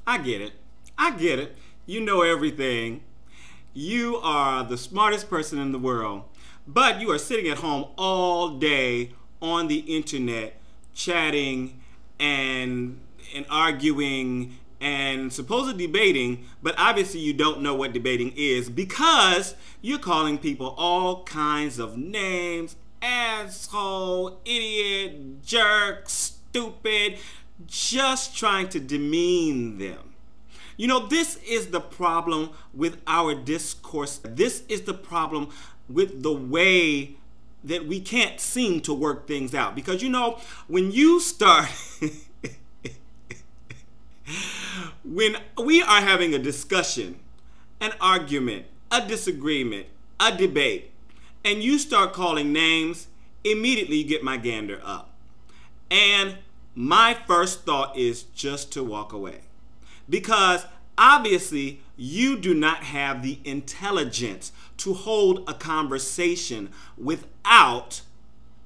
I get it. I get it. You know everything. You are the smartest person in the world, but you are sitting at home all day on the internet chatting and arguing and supposedly debating, but obviously you don't know what debating is because you're calling people all kinds of names: asshole, idiot, jerk, stupid, just trying to demean them. You know, this is the problem with our discourse. This is the problem with the way that we can't seem to work things out. Because, you know, when you start, when we are having a discussion, an argument, a disagreement, a debate, and you start calling names, immediately you get my gander up. And my first thought is just to walk away. Because obviously you do not have the intelligence to hold a conversation without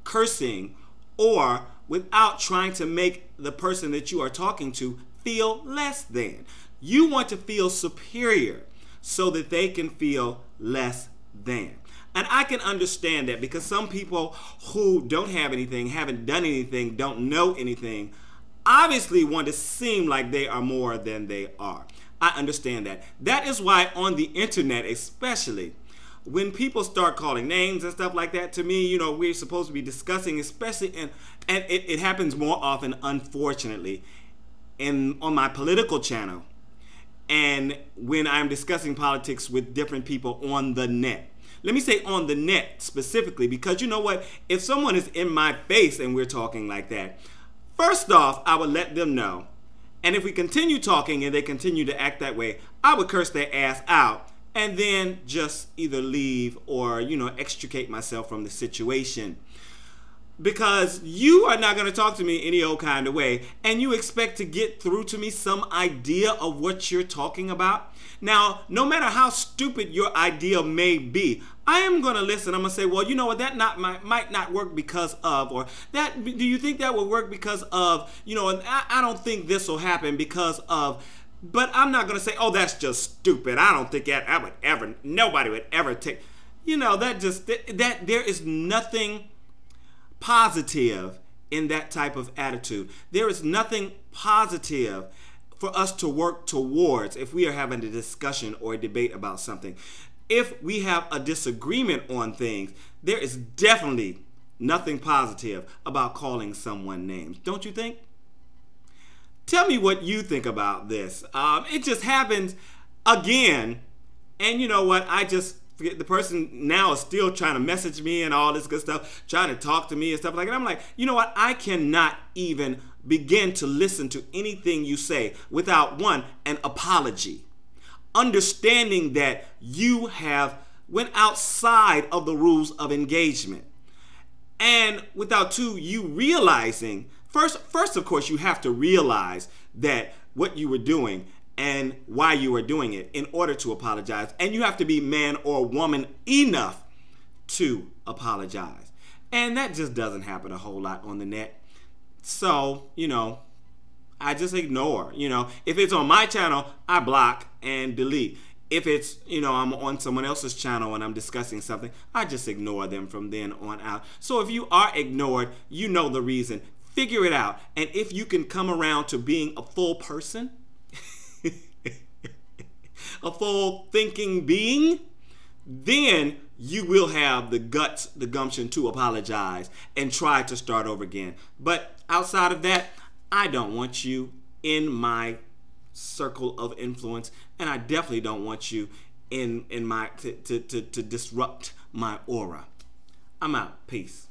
cursing or without trying to make the person that you are talking to feel less than. You want to feel superior so that they can feel less than. And I can understand that because some people who don't have anything, haven't done anything, don't know anything, obviously want to seem like they are more than they are. I understand that. That is why on the internet especially, when people start calling names and stuff like that, to me, you know, we're supposed to be discussing, especially, and it happens more often, unfortunately, on my political channel and when I'm discussing politics with different people on the net. Let me say on the net specifically, because you know what? If someone is in my face and we're talking like that, first off, I would let them know. And if we continue talking and they continue to act that way, I would curse their ass out and then just either leave or, you know, extricate myself from the situation. Because you are not going to talk to me any old kind of way, and you expect to get through to me some idea of what you're talking about. Now, no matter how stupid your idea may be, I am going to listen. I'm going to say, well, you know what, that might not work because of, or that, do you think that will work because of, you know, and I don't think this will happen because of, but I'm not going to say, oh, that's just stupid. I don't think that I would ever, nobody would ever take, you know, that there is nothing positive in that type of attitude. There is nothing positive for us to work towards if we are having a discussion or a debate about something. If we have a disagreement on things, there is definitely nothing positive about calling someone names. Don't you think? Tell me what you think about this. It just happens again, and you know what? The person now is still trying to message me and all this good stuff, trying to talk to me and stuff like that. I'm like, you know what? I cannot even begin to listen to anything you say without, one, an apology. Understanding that you have went outside of the rules of engagement. And without, two, you realizing, first of course, you have to realize that what you were doing and why you are doing it in order to apologize. And you have to be man or woman enough to apologize. And that just doesn't happen a whole lot on the net. So, you know, I just ignore. You know, if it's on my channel, I block and delete. If it's, you know, I'm on someone else's channel and I'm discussing something, I just ignore them from then on out. So if you are ignored, you know the reason. Figure it out. And if you can come around to being a full person, a full thinking being, then you will have the guts, the gumption to apologize and try to start over again. But outside of that, I don't want you in my circle of influence, and I definitely don't want you in my to disrupt my aura. I'm out. Peace.